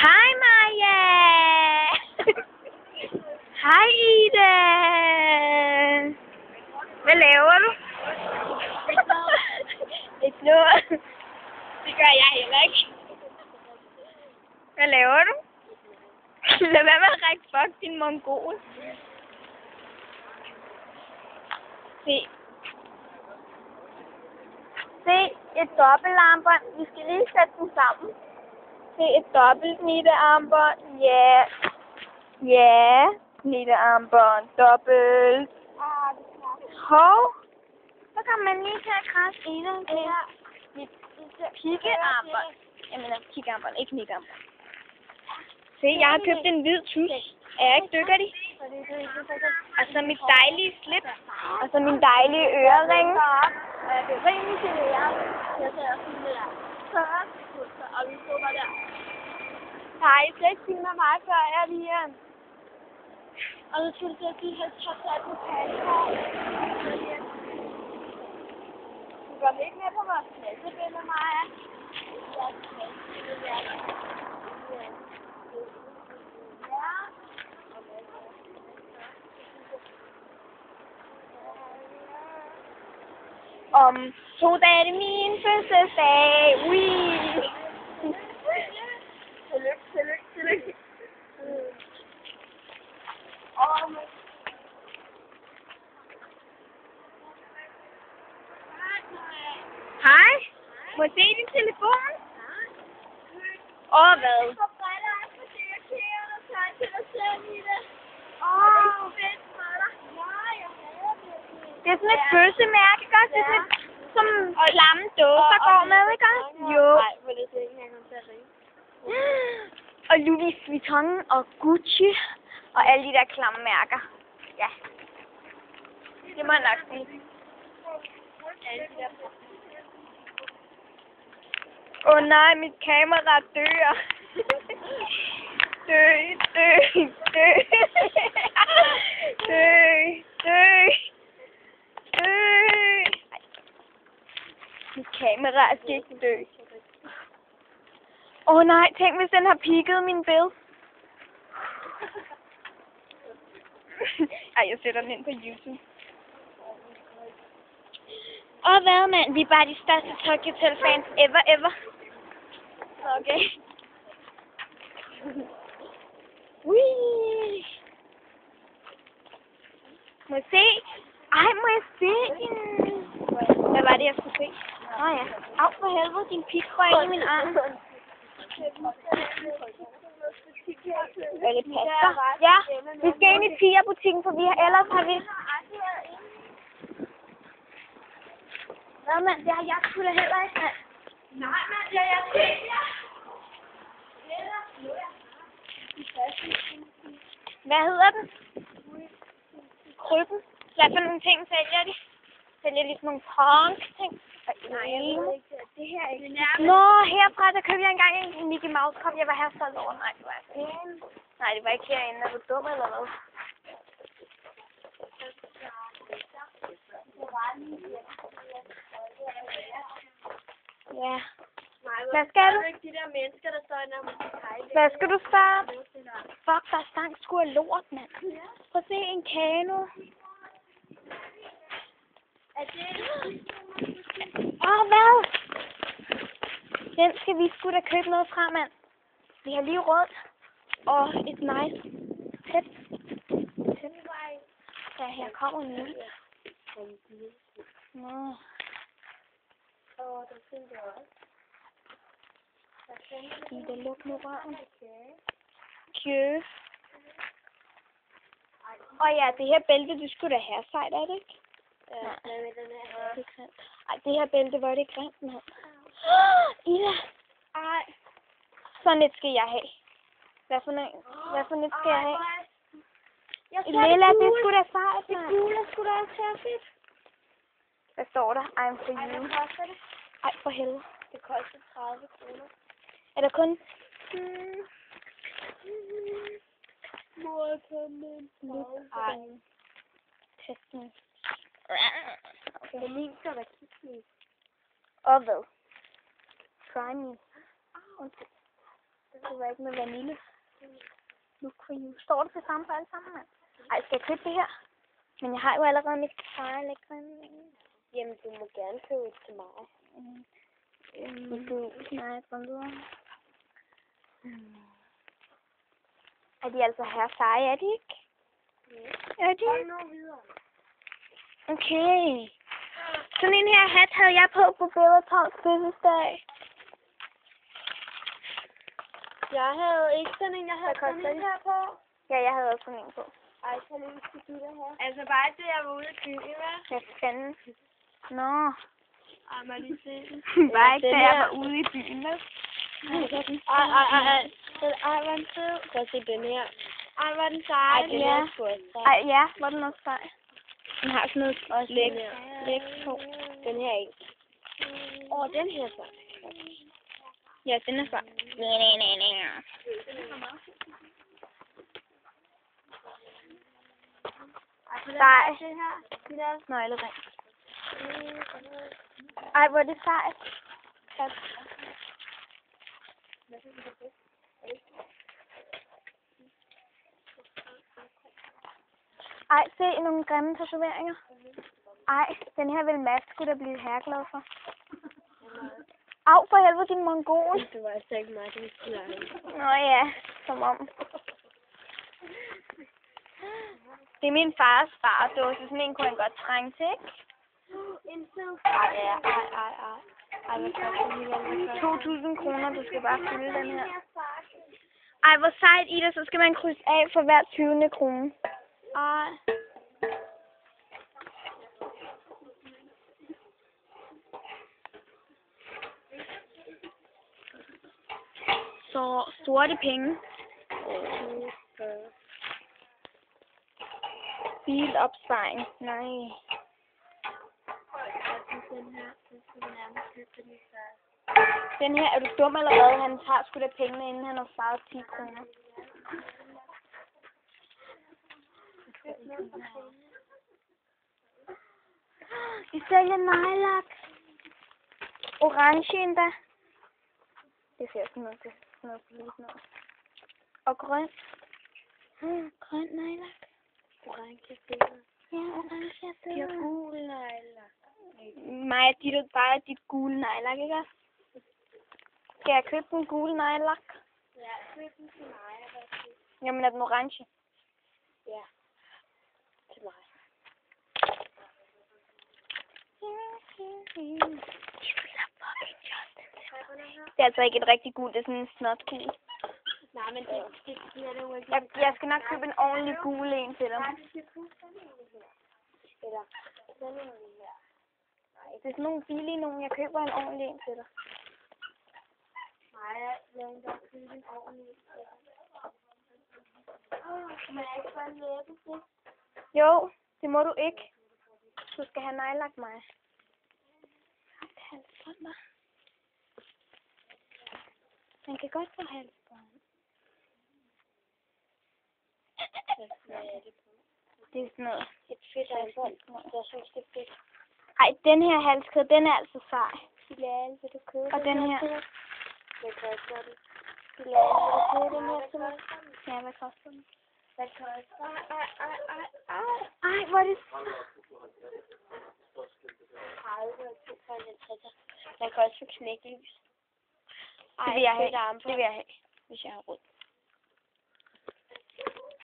Hej Maja! Hej Ida! Hvad laver du? Ikke noget. Det gør jeg heller ikke. Hvad laver du? Lad være med at række fuck din mongol. Se. Se et dobbeltarmbånd. Vi skal lige sætte dem sammen. Se et dobbelt knittearmbånd. Ja. Ja. Knittearmbånd. Dobbelt. Hov. Så kan man lige tage krasse Ida til mit kikkearmbånd. Jeg mener kikkearmbånd, ikke knittearmbånd. Se, jeg har købt en hvid tus. Er jeg ikke dykkerlig? Og så mit dejlige slip. Og så min dejlige ørering. Det er rimelig generet. Jeg tager sådan lidt 40 sekunder, og vi står der. Nej, 6 timer mig, før jeg er lige her. Og så skulle det sige, at jeg tager på passer. Du går ikke med på vores klassebillede, Maja. Om 2 dage er det min fødselsdag. Wee! Tillykke. Hej. Må jeg se din telefon? Og hvad? Det er sådan et bøssemærke, ikke også? Det er sådan et, som klamme dåser går med, ikke også? Jo. Nej, for det er ikke engang til at ringe. Og Louis Vuitton og Gucci og alle de der klamme mærker. Ja. Det må jeg nok sige. Åh nej, mit kamera dør. Dø. Mit kamera skal ikke dø. Åh nej, tænk hvis den har pigget min billede. Ej, jeg sætter den ind på YouTube. Og hvad, mand? Vi er bare de største Tokyo Hotel fans ever. Okay. Wee. Må jeg se? Ej, må jeg se din... Hvad var det, jeg skulle se? Nå ja. Au for helvede, din pik røg ind i min arm. Er det passer? Ja, vi skal ind i Pia-butikken, for ellers har vi... Hvad, mand? Det har jeg sgu da heller ikke, mand. Nej, mand, det er jeg ikke. Hvad hedder den? Krybben. Hvad for nogle ting sælger de? Sælger de sådan nogle punk-ting? Nej, jeg ved ikke. Det her er ikke. Nå, herfra, der købte jeg engang en Mickey Mouse-kop. Jeg var her stolt over. Nej, det var ikke. Nej, det var ikke herinde. Er du dum eller hvad? Ja. Hvad skal du? De der mennesker, der står inde om Hvad skal du starte? Fuck, der stank sgu af lort, mand. Prøv at se en kano. Er det? Hvad? Den skal vi sgu da købe noget fra, mand. Vi har lige råd. Og et nice tæt. Ja, her kommer en ny. Nå. Der synes jeg også. Ida, luk nu røven. Kjø. Ja, det her bælte, du skulle da have sejt, er det ikke? Ja, den er. Det er grimt. Ej, det her bælte, hvor er det grimt, mand. Ida. Ej. Sådan et skal jeg have. Hvad for et skal jeg have? Lilla, det er sgu da sejt, mand. Det gule er sgu da også her fedt. Hvad står der? I'm for Ej, you. hvad koster det? Ej, for helvede. Det koster 30 kroner. Er der kun... Mor, kom med. Ej. Testen. Okay. Det min skal være kigge. Og hvad? Try me. det var ikke med vanille. Look for you. Står det til samme for alle sammen, mand? Ej, skal jeg købe det her? Men jeg har jo allerede mit eget lækre. Jamen, du må gerne købe et til mig. Nej, kom videre. Er de altså her seje, er de ikke? Er de? Kom nu videre. Okay. Sådan en her hat havde jeg på Bellatrons fødselsdag. Jeg havde ikke sådan en, jeg havde sådan en her på. Ja, jeg havde også sådan en på. Ej, så lige skal du det her. Altså bare det, jeg var ude i byen, hva'? Hvad fanden? Nå. Ej, må jeg lige se den. Bare ikke, da jeg var ude i byen, vel? Ej, hvor den fed. Prøv at se den her. Ej, hvor den sej. Ej, ja. Ej, ja, hvor den også sej. Den har sådan noget læk på. Den her ikke. Den her så. Ja, den er sej. Nej. Sej. Nøglering. Ej, hvor er det sejt. Ej, se nogle grimme tatoveringer. Ej, den her vil Mads skulle da blive herreglad for. Au, for helvede, din mongol. Det var altså ikke mig, det skulle lege. Nå ja, som om. Det er min fars fardåse, sådan en kunne han godt trænge til, ikke? En fed. Ej. Ej, hvad koster det? 2.000 kroner, du skal bare fylde den her. Ej, hvor sejt, Ida, så skal man krydse af for hver 20. krone. Ej. Så sorte penge. Bilopsparing. Nej. Den her, er du dum eller hvad? Han tager sgu da pengene, inden han har sparet 10 kroner. De sælger nejlak. Orange endda. Det ser sådan noget til. Sådan noget politisk noget. Og grøn. Grøn nejlak. Orange billeder. Ja, orange De har gule nejlak. Maja, bare dit gule nejlak, ikke også? Skal jeg købe den gule nejlak? Ja, køb den til mig. Jamen, er den orange? Ja, til mig. Det er altså ikke et rigtig gul, det er sådan en snotgul. Nej, men det er det jo ikke. Jeg skal nok købe en ordentlig gul en til dig. Eller sådan en her. Det er sådan nogle billige nogen, jeg køber en ordentlig en til dig. Nej, jeg vil godt købe en ordentlig en til dig. Må jeg ikke få en læbestift? Jo, det må du ikke. Du skal have nejlagt mig. Halsbånd, hva'? Man kan godt få halsbånd. Det er sådan noget. Et fedt halsbånd. Jeg synes, det er fedt. Ej, den her halskæde, den er altså sej. Bilal, vil du købe Og den her. Hvad koster den? Bilal, vil du købe den her til mig? Ja, hvad koster den? Hvad koster den? Ej, hvor er det... Den kan også få knækkelys. Det vil jeg have. Det vil jeg have, hvis jeg